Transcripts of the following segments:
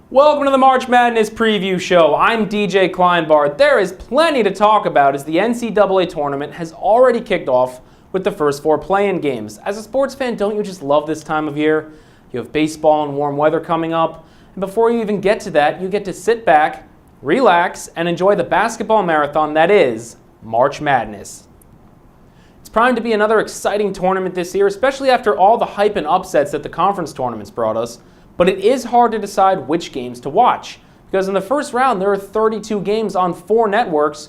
Welcome to the March Madness Preview Show. I'm DJ Kleinbard. There is plenty to talk about as the NCAA tournament has already kicked off with the first four play-in games. As a sports fan, don't you just love this time of year? You have baseball and warm weather coming up, and before you even get to that, you get to sit back, relax, and enjoy the basketball marathon that is March Madness. It's primed to be another exciting tournament this year, especially after all the hype and upsets that the conference tournaments brought us. But it is hard to decide which games to watch, because in the first round there are 32 games on 4 networks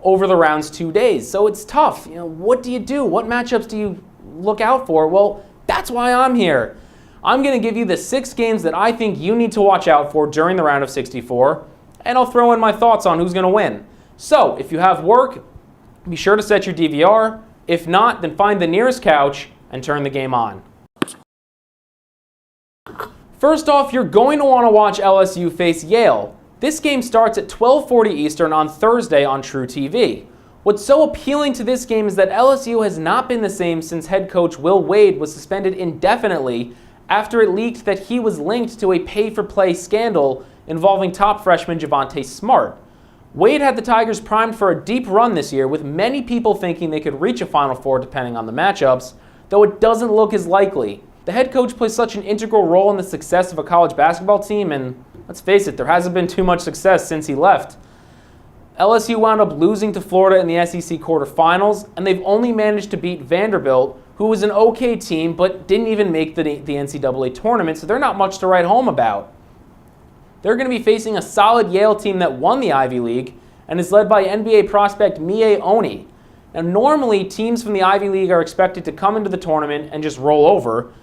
over the round's 2 days. So it's tough. What do you do? What matchups do you look out for? Well, that's why I'm here. I'm going to give you the 6 games that I think you need to watch out for during the round of 64, and I'll throw in my thoughts on who's going to win. So if you have work, be sure to set your DVR. If not, then find the nearest couch and turn the game on. First off, you're going to want to watch LSU face Yale. This game starts at 12:40 Eastern on Thursday on True TV. What's so appealing to this game is that LSU has not been the same since head coach Will Wade was suspended indefinitely after it leaked that he was linked to a pay-for-play scandal involving top freshman Javonte Smart. Wade had the Tigers primed for a deep run this year, with many people thinking they could reach a Final Four depending on the matchups, though it doesn't look as likely. The head coach plays such an integral role in the success of a college basketball team, and let's face it, there hasn't been too much success since he left. LSU wound up losing to Florida in the SEC quarterfinals, and they've only managed to beat Vanderbilt, who was an okay team but didn't even make the NCAA tournament, so they're not much to write home about. They're going to be facing a solid Yale team that won the Ivy League and is led by NBA prospect Mie Oni. Now, normally, teams from the Ivy League are expected to come into the tournament and just roll over,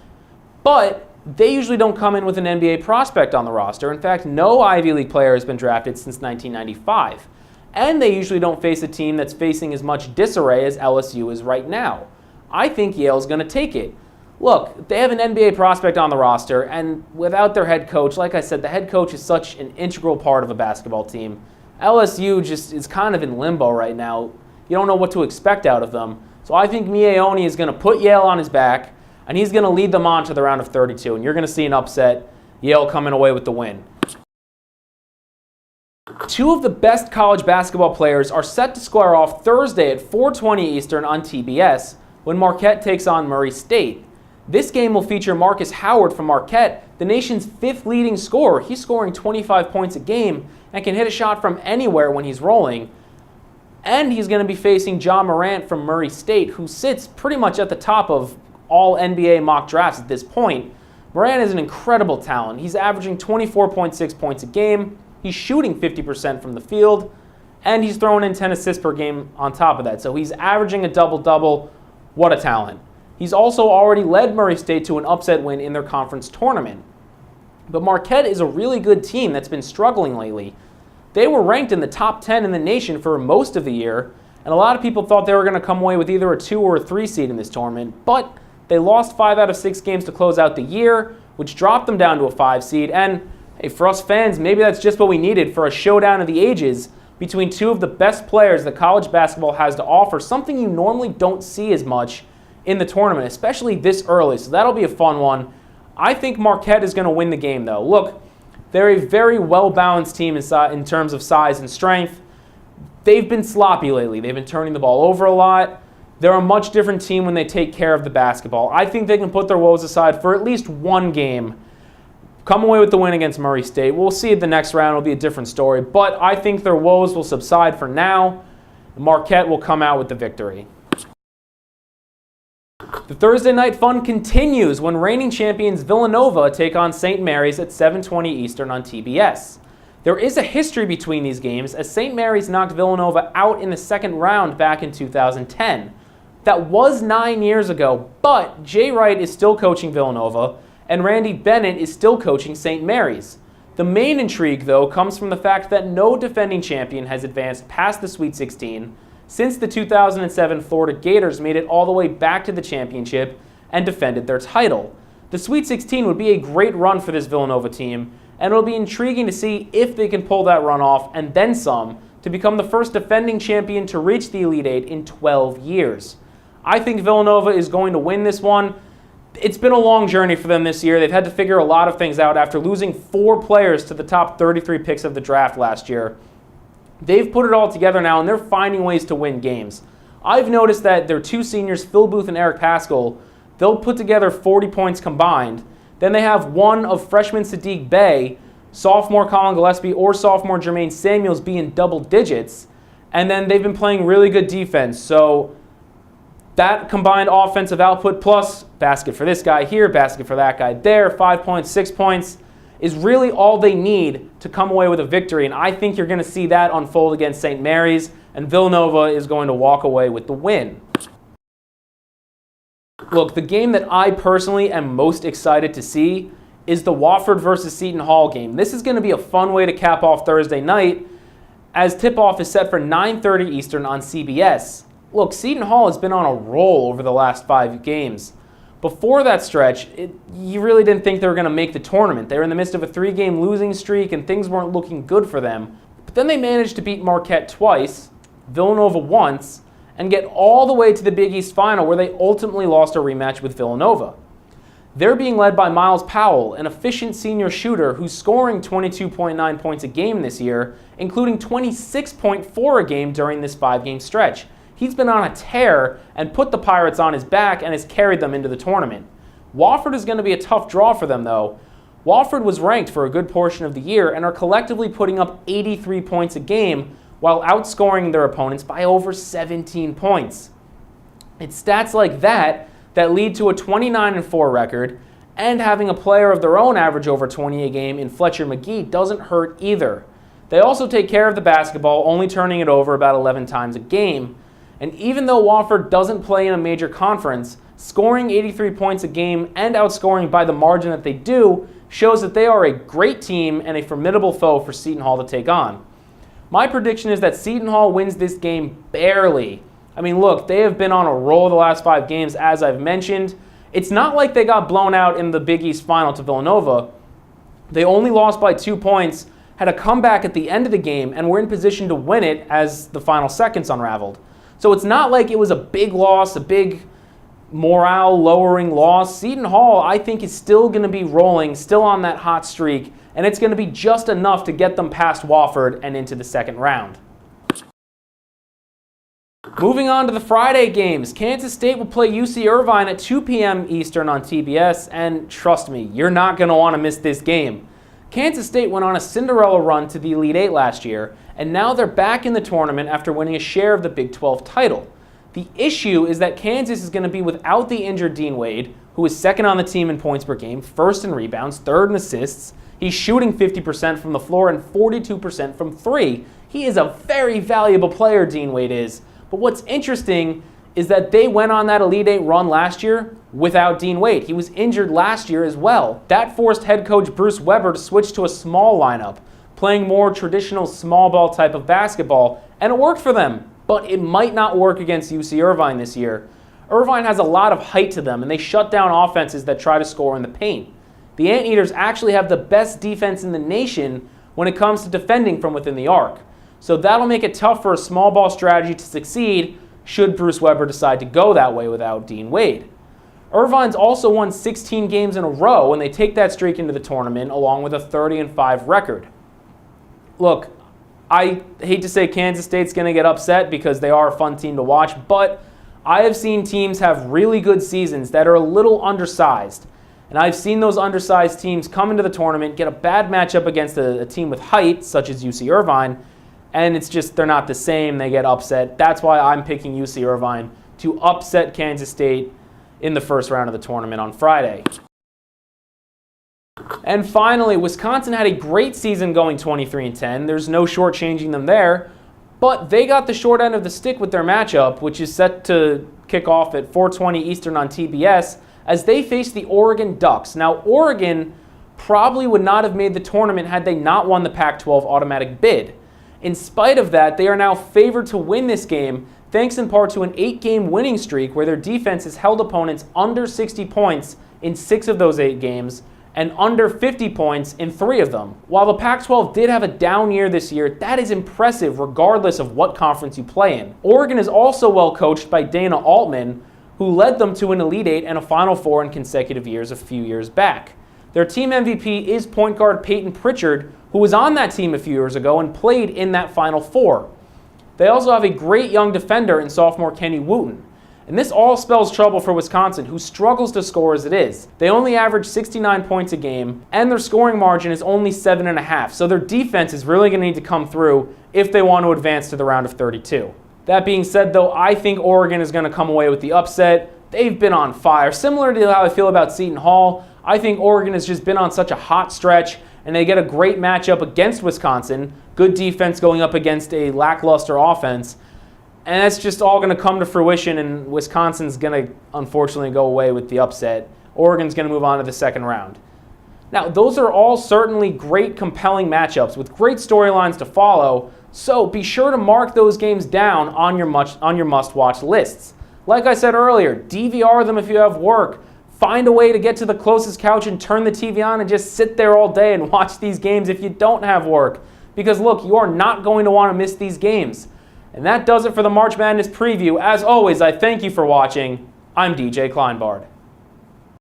but they usually don't come in with an NBA prospect on the roster. In fact, no Ivy League player has been drafted since 1995. And they usually don't face a team that's facing as much disarray as LSU is right now. I think Yale's going to take it. Look, they have an NBA prospect on the roster, and without their head coach, like I said, the head coach is such an integral part of a basketball team. LSU just is kind of in limbo right now. You don't know what to expect out of them. So I think Mie Oni is going to put Yale on his back, and he's going to lead them on to the round of 32, and you're going to see an upset, Yale coming away with the win. 2 of the best college basketball players are set to square off Thursday at 4:20 Eastern on TBS when Marquette takes on Murray State. This game will feature Marcus Howard from Marquette, the nation's 5th leading scorer. He's scoring 25 points a game and can hit a shot from anywhere when he's rolling. And he's going to be facing John Morant from Murray State, who sits pretty much at the top of all NBA mock drafts at this point. Morant is an incredible talent. He's averaging 24.6 points a game. He's shooting 50% from the field, and he's throwing in 10 assists per game on top of that. So he's averaging a double-double. What a talent. He's also already led Murray State to an upset win in their conference tournament. But Marquette is a really good team that's been struggling lately. They were ranked in the top 10 in the nation for most of the year, and a lot of people thought they were going to come away with either a 2 or a 3 seed in this tournament, but they lost 5 out of 6 games to close out the year, which dropped them down to a 5 seed. And hey, for us fans, maybe that's just what we needed for a showdown of the ages between 2 of the best players that college basketball has to offer, something you normally don't see as much in the tournament, especially this early. So that'll be a fun one. I think Marquette is going to win the game, though. Look, they're a very well-balanced team in terms of size and strength. They've been sloppy lately. They've been turning the ball over a lot. They're a much different team when they take care of the basketball. I think they can put their woes aside for at least one game, come away with the win against Murray State. We'll see the next round. It'll be a different story. But I think their woes will subside for now. Marquette will come out with the victory. The Thursday night fun continues when reigning champions Villanova take on St. Mary's at 7:20 Eastern on TBS. There is a history between these games, as St. Mary's knocked Villanova out in the second round back in 2010. That was 9 years ago, but Jay Wright is still coaching Villanova, and Randy Bennett is still coaching St. Mary's. The main intrigue, though, comes from the fact that no defending champion has advanced past the Sweet 16 since the 2007 Florida Gators made it all the way back to the championship and defended their title. The Sweet 16 would be a great run for this Villanova team, and it'll be intriguing to see if they can pull that run off and then some to become the first defending champion to reach the Elite Eight in 12 years. I think Villanova is going to win this one. It's been a long journey for them this year. They've had to figure a lot of things out after losing 4 players to the top 33 picks of the draft last year. They've put it all together now, and they're finding ways to win games. I've noticed that their 2 seniors, Phil Booth and Eric Paschal, they'll put together 40 points combined. Then they have one of freshman Sadiq Bey, sophomore Colin Gillespie, or sophomore Jermaine Samuels be in double digits. And then they've been playing really good defense. So that combined offensive output plus basket for this guy here, basket for that guy there, 5 points, 6 points, is really all they need to come away with a victory. And I think you're going to see that unfold against St. Mary's, and Villanova is going to walk away with the win. Look, the game that I personally am most excited to see is the Wofford versus Seton Hall game. This is going to be a fun way to cap off Thursday night, as tip-off is set for 9:30 Eastern on CBS. Look, Seton Hall has been on a roll over the last 5 games. Before that stretch, you really didn't think they were going to make the tournament. They were in the midst of a 3-game losing streak, and things weren't looking good for them. But then they managed to beat Marquette twice, Villanova once, and get all the way to the Big East Final, where they ultimately lost a rematch with Villanova. They're being led by Miles Powell, an efficient senior shooter who's scoring 22.9 points a game this year, including 26.4 a game during this 5-game stretch. He's been on a tear and put the Pirates on his back and has carried them into the tournament. Wofford is going to be a tough draw for them, though. Wofford was ranked for a good portion of the year and are collectively putting up 83 points a game while outscoring their opponents by over 17 points. It's stats like that that lead to a 29-4 record, and having a player of their own average over 20 a game in Fletcher McGee doesn't hurt either. They also take care of the basketball, only turning it over about 11 times a game. And even though Wofford doesn't play in a major conference, scoring 83 points a game and outscoring by the margin that they do shows that they are a great team and a formidable foe for Seton Hall to take on. My prediction is that Seton Hall wins this game barely. I mean, look, they have been on a roll the last 5 games, as I've mentioned. It's not like they got blown out in the Big East Final to Villanova. They only lost by 2 points, had a comeback at the end of the game, and were in position to win it as the final seconds unraveled. So it's not like it was a big loss, a big morale-lowering loss. Seton Hall, I think, is still going to be rolling, still on that hot streak, and it's going to be just enough to get them past Wofford and into the second round. Moving on to the Friday games, Kansas State will play UC Irvine at 2 p.m. Eastern on TBS, and trust me, you're not going to want to miss this game. Kansas State went on a Cinderella run to the Elite Eight last year, and now they're back in the tournament after winning a share of the Big 12 title. The issue is that Kansas is going to be without the injured Dean Wade, who is second on the team in points per game, first in rebounds, third in assists. He's shooting 50% from the floor and 42% from 3. He is a very valuable player, Dean Wade is. But what's interesting is that they went on that Elite Eight run last year without Dean Wade. He was injured last year as well. That forced head coach Bruce Weber to switch to a small lineup, playing more traditional small ball type of basketball, and it worked for them. But it might not work against UC Irvine this year. Irvine has a lot of height to them, and they shut down offenses that try to score in the paint. The Anteaters actually have the best defense in the nation when it comes to defending from within the arc. So that'll make it tough for a small ball strategy to succeed should Bruce Weber decide to go that way without Dean Wade. Irvine's also won 16 games in a row, and they take that streak into the tournament along with a 30-5 record. Look, I hate to say Kansas State's going to get upset because they are a fun team to watch, but I have seen teams have really good seasons that are a little undersized. And I've seen those undersized teams come into the tournament, get a bad matchup against a team with height, such as UC Irvine, and it's just they're not the same. They get upset. That's why I'm picking UC Irvine to upset Kansas State in the first round of the tournament on Friday. And finally, Wisconsin had a great season going 23-10. There's no shortchanging them there, but they got the short end of the stick with their matchup, which is set to kick off at 4:20 Eastern on TBS, as they face the Oregon Ducks. Now, Oregon probably would not have made the tournament had they not won the Pac-12 automatic bid. In spite of that, they are now favored to win this game, thanks in part to an 8-game winning streak where their defense has held opponents under 60 points in 6 of those 8 games, and under 50 points in 3 of them. While the Pac-12 did have a down year this year, that is impressive regardless of what conference you play in. Oregon is also well coached by Dana Altman, who led them to an Elite Eight and a Final Four in consecutive years a few years back. Their team MVP is point guard Peyton Pritchard, who was on that team a few years ago and played in that Final Four. They also have a great young defender in sophomore Kenny Wooten. And this all spells trouble for Wisconsin, who struggles to score as it is. They only average 69 points a game, and their scoring margin is only 7.5, so their defense is really going to need to come through if they want to advance to the round of 32. That being said, though, I think Oregon is going to come away with the upset. They've been on fire. Similar to how I feel about Seton Hall, I think Oregon has just been on such a hot stretch, and they get a great matchup against Wisconsin. Good defense going up against a lackluster offense. And that's just all going to come to fruition, and Wisconsin's going to, unfortunately, go away with the upset. Oregon's going to move on to the second round. Now, those are all certainly great, compelling matchups with great storylines to follow, so be sure to mark those games down on your must-watch lists. Like I said earlier, DVR them if you have work. Find a way to get to the closest couch and turn the TV on and just sit there all day and watch these games if you don't have work. Because look, you are not going to want to miss these games. And that does it for the March Madness preview. As always, I thank you for watching. I'm DJ Kleinbard.